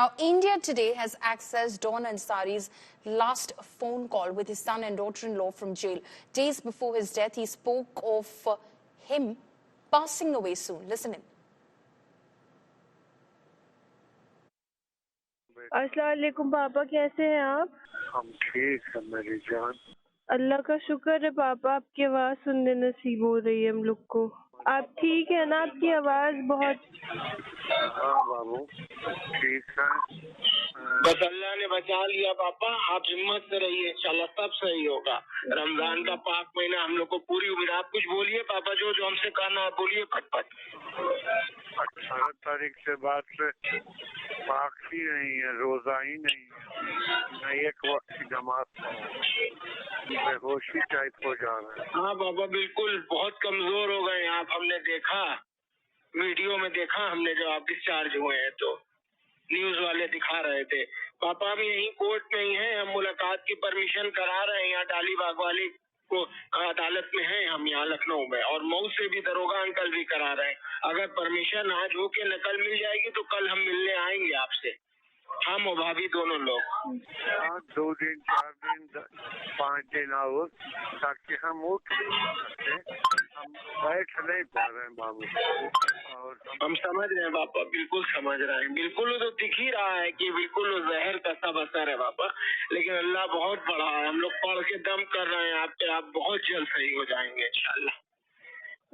Now, India today has accessed Dawn Ansari's last phone call with his son and daughter-in-law from jail. Days before his death, he spoke of him passing away soon. Listen in. अस्सलाम वालेकुम पापा, कैसे हैं आप? हम ठीक है मेरी जान। अल्लाह का शुक्र है पापा, आपकी आवाज़ सुनने नसीब हो रही है हम लोग को। आप ठीक है ना? आपकी आवाज़ बहुत। हाँ बाबू ठीक है। बस अल्लाह ने बचा लिया पापा, आप हिम्मत से रहिए, इंशाल्लाह सब सही होगा। रमजान का पाक महीना हम लोग को पूरी उम्मीद। आप कुछ बोलिए पापा, जो हमसे कहना है बोलिए फटफट। 18 तारीख से बाद से पाक ही नहीं है, रोजा ही नहीं है, न एक वक्त की नमाज बेहोशी टाइप हो जा रहा है। हाँ बाबा बिल्कुल, बहुत कमजोर हो गए आप, हमने देखा, वीडियो में देखा हमने, जब आप डिस्चार्ज हुए हैं तो न्यूज वाले दिखा रहे थे। पापा भी यहीं कोर्ट में ही हैं, हम मुलाकात की परमिशन करा रहे हैं, यहाँ डालीबाग वाली को अदालत में हैं हम यहाँ लखनऊ में, और मऊ से भी दरोगा अंकल भी करा रहे हैं। अगर परमिशन आज हो के नकल मिल जाएगी तो कल हम मिलने आएंगे आपसे, हम और भाभी दोनों लोग। हाँ 2 दिन 4 दिन 5 दिन और, ताकि हम उठ सके। हम बैठ नहीं पा रहे हैं बाबू, और हम समझ रहे हैं पापा, बिल्कुल समझ रहे हैं, बिल्कुल तो दिख ही रहा है कि बिल्कुल जहर का सब असर है पापा, लेकिन अल्लाह बहुत बड़ा है। हम लोग पढ़ के दम कर रहे हैं आपके, आप बहुत जल्द सही हो जाएंगे इंशाल्लाह।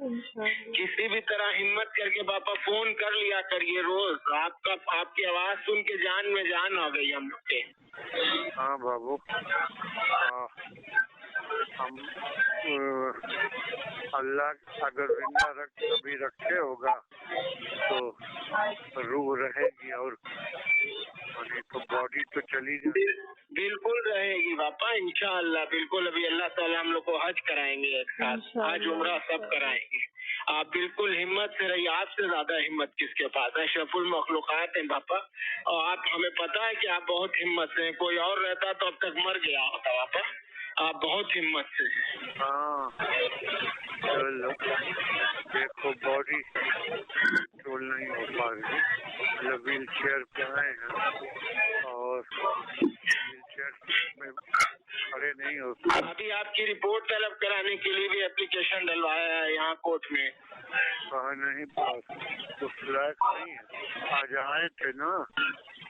किसी भी तरह हिम्मत करके पापा फोन कर लिया करिए रोज, आपकी आवाज सुन के जान में जान आ गई हम लोग के। हाँ बाबू, हम अल्लाह अगर जिंदा कभी रखे होगा तो रूह रहेगी, और तो बॉडी तो चली जाएगी। बिल्कुल रहेगी पापा इंशाअल्लाह, बिल्कुल। अभी अल्लाह ताला हम लोग को हज कराएंगे एक साथ, हज उम्रा सब कराएंगे। आप बिल्कुल हिम्मत से रहिए, आपसे ज्यादा हिम्मत किसके पास है, अशरफुल मखलूकात हैं पापा, और आप, हमें पता है कि आप बहुत हिम्मत से हैं। कोई और रहता तो अब तक मर गया होता पापा, आप बहुत हिम्मत से हैं। हाँ चलो देखो, बॉडी कंट्रोल नहीं हो पा रही, मतलब व्हील चेयर पे आए हैं और व्हील चेयर में खड़े नहीं हो। अभी आपकी रिपोर्ट तलब कराने के लिए भी एप्लीकेशन डलवाया है यहाँ कोर्ट में। कहा नहीं पास उस लायक नहीं है। आज आए थे ना,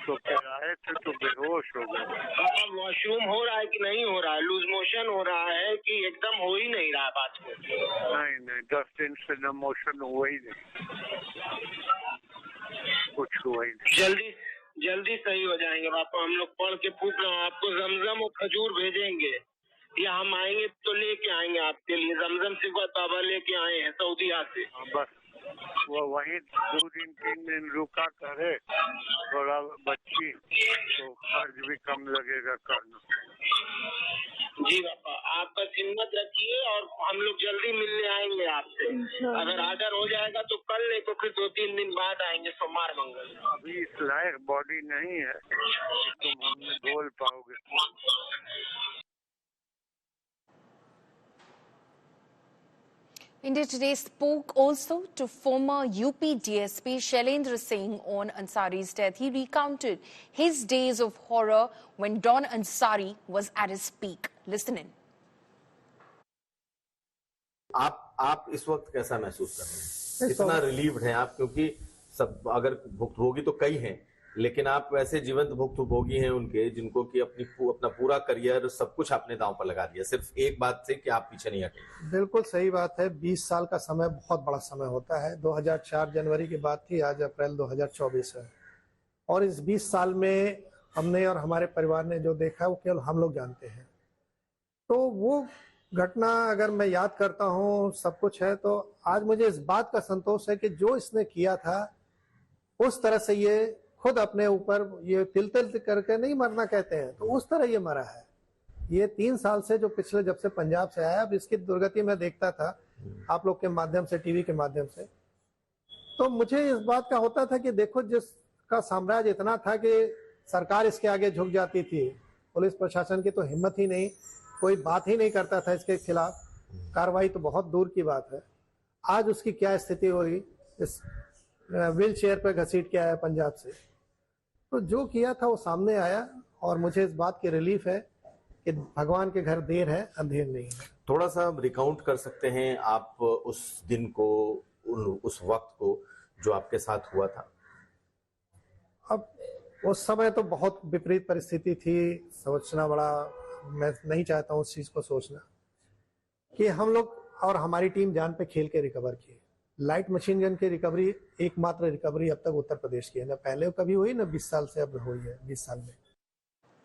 तो फिर आए थे तो बेहोश हो गए। वॉशरूम हो रहा है कि नहीं हो रहा है, लूज मोशन हो रहा है कि एकदम हो ही नहीं रहा बात को? नहीं 10 दिन से न मोशन हुआ ही नहीं, कुछ हुआ ही नहीं। जल्दी सही हो जाएंगे पापा, हम लोग पढ़ के फूक रहे हैं। आपको जमजम और खजूर भेजेंगे, या हम आएंगे तो लेके आएंगे आपके लिए। जमजम सिवा बाबा लेके आए हैं सऊदीया से। बस वो वही 2 दिन 3 दिन रुका करे, थोड़ा बच्ची तो खर्च भी कम लगेगा करना। जी पापा, आप बस हिम्मत रखिए और हम लोग जल्दी मिलने आएंगे आपसे। अगर आर्डर हो जाएगा तो कल, नहीं तो फिर 2-3 दिन बाद आएंगे, सोमवार मंगल। अभी इस लायक बॉडी नहीं है तुम हमने बोल पाओगे। India today spoke also to former UP DSP Shailendra Singh on Ansari's death. He recounted his days of horror when Dawn Ansari was at his peak. Listen in. आप इस वक्त कैसा महसूस कर रहे हैं? कितना रिलीव्ड हैं आप? क्योंकि सब अगर भुक्तभोगी तो कई हैं, लेकिन आप वैसे जीवंत भुक्तभोगी हैं उनके, जिनको कि अपना पूरा करियर सब कुछ आपने दांव पर लगा दिया, सिर्फ एक बात से कि आप पीछे नहीं हटे। बिल्कुल सही बात है। 20 साल का समय बहुत बड़ा समय होता है। 2004 जनवरी की बात थी, आज अप्रैल 2024 है, और इस 20 साल में हमने और हमारे परिवार ने जो देखा वो केवल हम लोग जानते हैं। तो वो घटना अगर मैं याद करता हूँ, सब कुछ है, तो आज मुझे इस बात का संतोष है कि जो इसने किया था उस तरह से ये खुद अपने ऊपर ये तिल करके नहीं मरना कहते हैं, तो उस तरह ये मरा है। ये 3 साल से जो पिछले, जब से पंजाब से आया, अब इसकी दुर्गति मैं देखता था आप लोग के माध्यम से, टीवी के माध्यम से, तो मुझे इस बात का होता था कि देखो, जिसका साम्राज्य इतना था कि सरकार इसके आगे झुक जाती थी, पुलिस प्रशासन की तो हिम्मत ही नहीं, कोई बात ही नहीं करता था इसके खिलाफ, कार्रवाई तो बहुत दूर की बात है। आज उसकी क्या स्थिति हो रही, इस व्हील चेयर पर घसीट के आया पंजाब से। तो जो किया था वो सामने आया और मुझे इस बात की रिलीफ है कि भगवान के घर देर है अंधेर नहीं है। थोड़ा सा रिकाउंट कर सकते हैं आप उस दिन को, उस वक्त को जो आपके साथ हुआ था? अब उस समय तो बहुत विपरीत परिस्थिति थी, सोचना बड़ा, मैं नहीं चाहता हूँ उस चीज को सोचना, कि हम लोग और हमारी टीम जान पे खेल के रिकवर किए। लाइट मशीन गन की रिकवरी एकमात्र रिकवरी अब तक उत्तर प्रदेश की है, ना पहले कभी हुई ना 20 साल से अब हुई है 20 साल में।